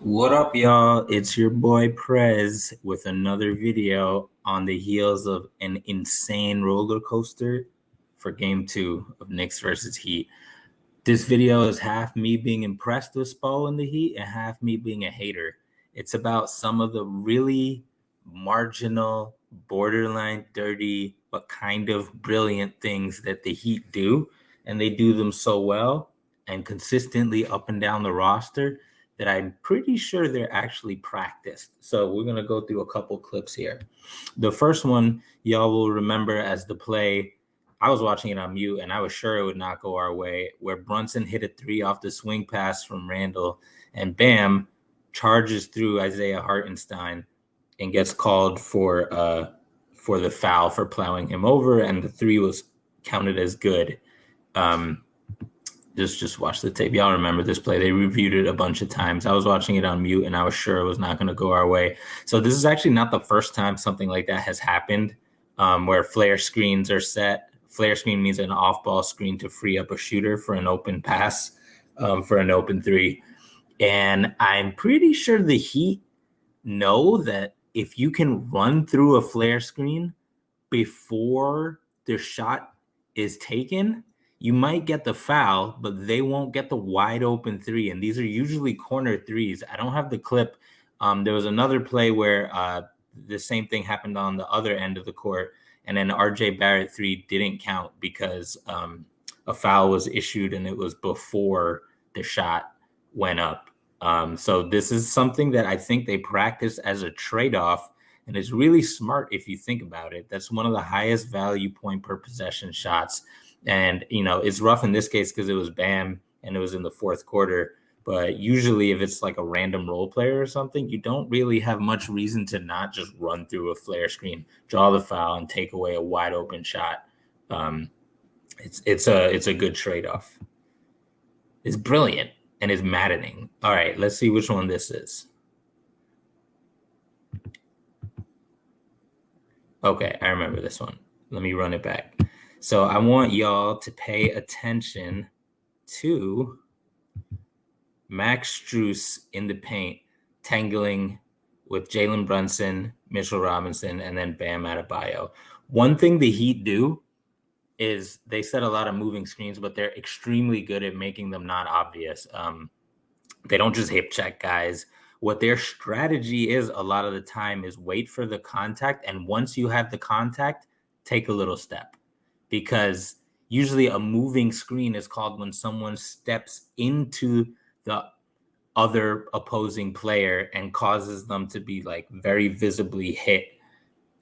What up, y'all? It's your boy Prez with another video on the heels of an insane roller coaster for game two of Knicks versus Heat. This video is half me being impressed with Spo in the Heat and half me being a hater. It's about some of the really marginal, borderline dirty, but kind of brilliant things that the Heat do. And they do them so well and consistently up and down the roster that I'm pretty sure they're actually practiced. So we're going to go through a couple clips here. The first one, y'all will remember as the play. I was watching it on mute, and I was sure it would not go our way, where Brunson hit a three off the swing pass from Randall, and bam, charges through Isaiah Hartenstein and gets called for the foul for plowing him over, and the three was counted as good. Just watch the tape. Y'all remember this play. They reviewed it a bunch of times. I was watching it on mute, and I was sure it was not going to go our way. So this is actually not the first time something like that has happened, where flare screens are set. Flare screen means an off-ball screen to free up a shooter for an open pass, for an open three. And I'm pretty sure the Heat know that if you can run through a flare screen before their shot is taken, you might get the foul, but they won't get the wide open three. And these are usually corner threes. I don't have the clip. There was another play where the same thing happened on the other end of the court. And then RJ Barrett three didn't count because a foul was issued and it was before the shot went up. So this is something that I think they practice as a trade-off, and it's really smart if you think about it. That's one of the highest value point per possession shots. And, it's rough in this case because it was Bam and it was in the fourth quarter. But usually if it's like a random role player or something, you don't really have much reason to not just run through a flare screen, draw the foul, and take away a wide open shot. It's a good trade-off. It's brilliant and it's maddening. All right, let's see which one this is. Okay, I remember this one. Let me run it back. So I want y'all to pay attention to Max Strus in the paint, tangling with Jalen Brunson, Mitchell Robinson, and then Bam Adebayo. One thing the Heat do is they set a lot of moving screens, but they're extremely good at making them not obvious. They don't just hip check guys. What their strategy is a lot of the time is wait for the contact, and once you have the contact, take a little step. Because usually a moving screen is called when someone steps into the other opposing player and causes them to be like very visibly hit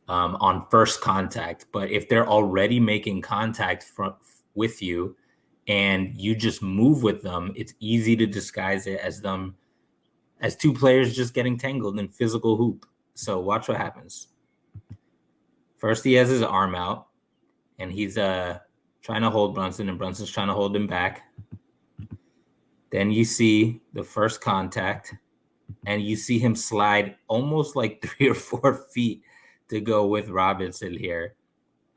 on first contact. But if they're already making contact with you and you just move with them, it's easy to disguise it as two players just getting tangled in physical hoop. So watch what happens. First, he has his arm out, and he's trying to hold Brunson, and Brunson's trying to hold him back. Then you see the first contact, and you see him slide almost like 3 or 4 feet to go with Robinson here.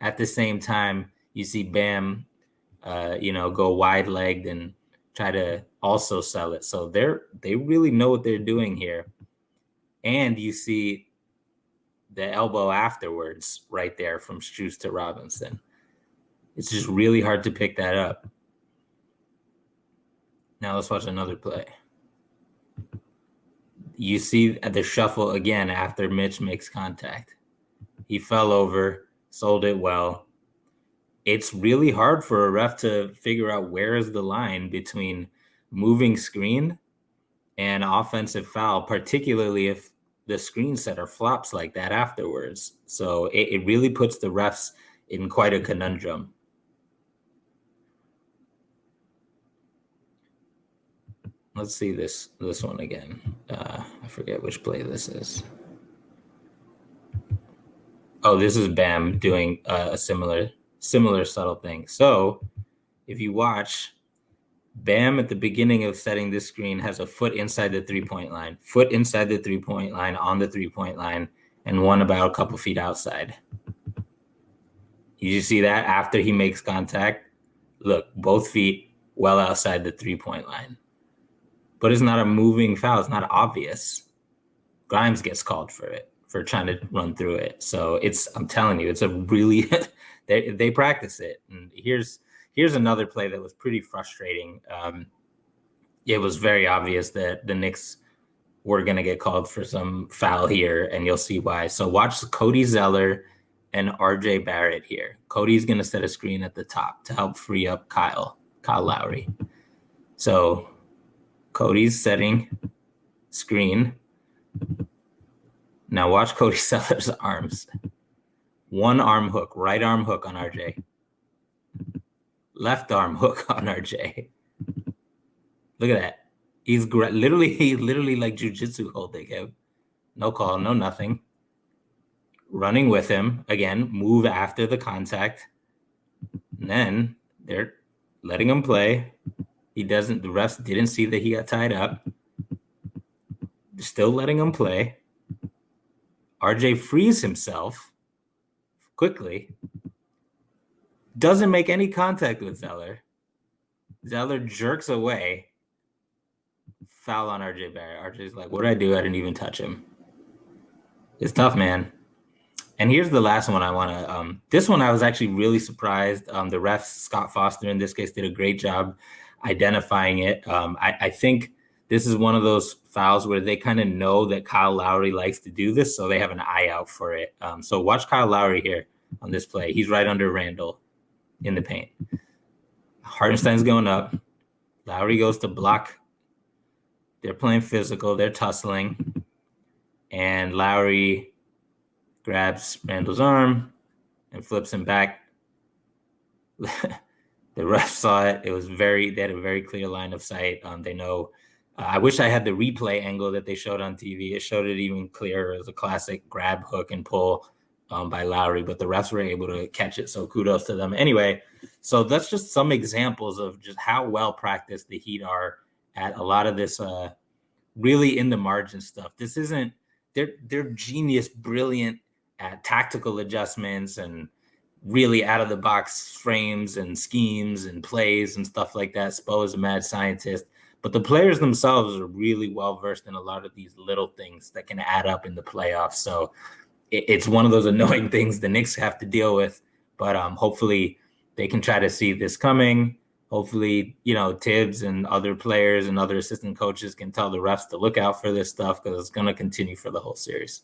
At the same time, you see Bam, go wide-legged and try to also sell it. So they really know what they're doing here. And you see the elbow afterwards right there from Strus to Robinson. It's just really hard to pick that up. Now let's watch another play. You see the shuffle again after Mitch makes contact. He fell over, sold it well. It's really hard for a ref to figure out where is the line between moving screen and offensive foul, particularly if the screen setter flops like that afterwards. So it really puts the refs in quite a conundrum. Let's see this one again. I forget which play this is. Oh, this is Bam doing a similar subtle thing. So if you watch, Bam at the beginning of setting this screen has a foot inside the 3-point line, foot inside the 3-point line, on the 3-point line, and one about a couple feet outside. You see that after he makes contact? Look, both feet well outside the 3-point line. but it's not a moving foul. It's not obvious. Grimes gets called for it, for trying to run through it. So I'm telling you, it's a really, they practice it. And here's another play that was pretty frustrating. It was very obvious that the Knicks were going to get called for some foul here, and you'll see why. So watch Cody Zeller and RJ Barrett here. Cody's going to set a screen at the top to help free up Kyle Lowry. So Cody's setting screen. Now watch Cody Zeller's arms. One arm hook, right arm hook on RJ. Left arm hook on RJ. Look at that. He's literally like jujitsu holding him. No call, no nothing. Running with him. Again, move after the contact. And then they're letting him play. The refs didn't see that he got tied up. They're still letting him play. RJ frees himself quickly. Doesn't make any contact with Zeller. Zeller jerks away. Foul on RJ Barrett. RJ's like, what did I do? I didn't even touch him. It's tough, man. And here's the last one I want to this one I was actually really surprised. The refs, Scott Foster in this case, did a great job identifying it. I think this is one of those fouls where they kind of know that Kyle Lowry likes to do this, so they have an eye out for it. So watch Kyle Lowry here on this play. He's right under Randall in the paint. Hartenstein's going up. Lowry goes to block. They're playing physical. They're tussling. And Lowry grabs Randall's arm and flips him back. The ref saw it. They had a very clear line of sight. They know. I wish I had the replay angle that they showed on TV. It showed it even clearer. It was a classic grab, hook, and pull by Lowry, but the refs were able to catch it. So kudos to them. Anyway, so that's just some examples of just how well practiced the Heat are at a lot of this really in the margin stuff. This isn't, they're genius, brilliant at tactical adjustments and really out of the box frames and schemes and plays and stuff like that. Spo is a mad scientist, but the players themselves are really well versed in a lot of these little things that can add up in the playoffs. So it's one of those annoying things the Knicks have to deal with, but hopefully they can try to see this coming. Hopefully, Tibbs and other players and other assistant coaches can tell the refs to look out for this stuff, because it's going to continue for the whole series.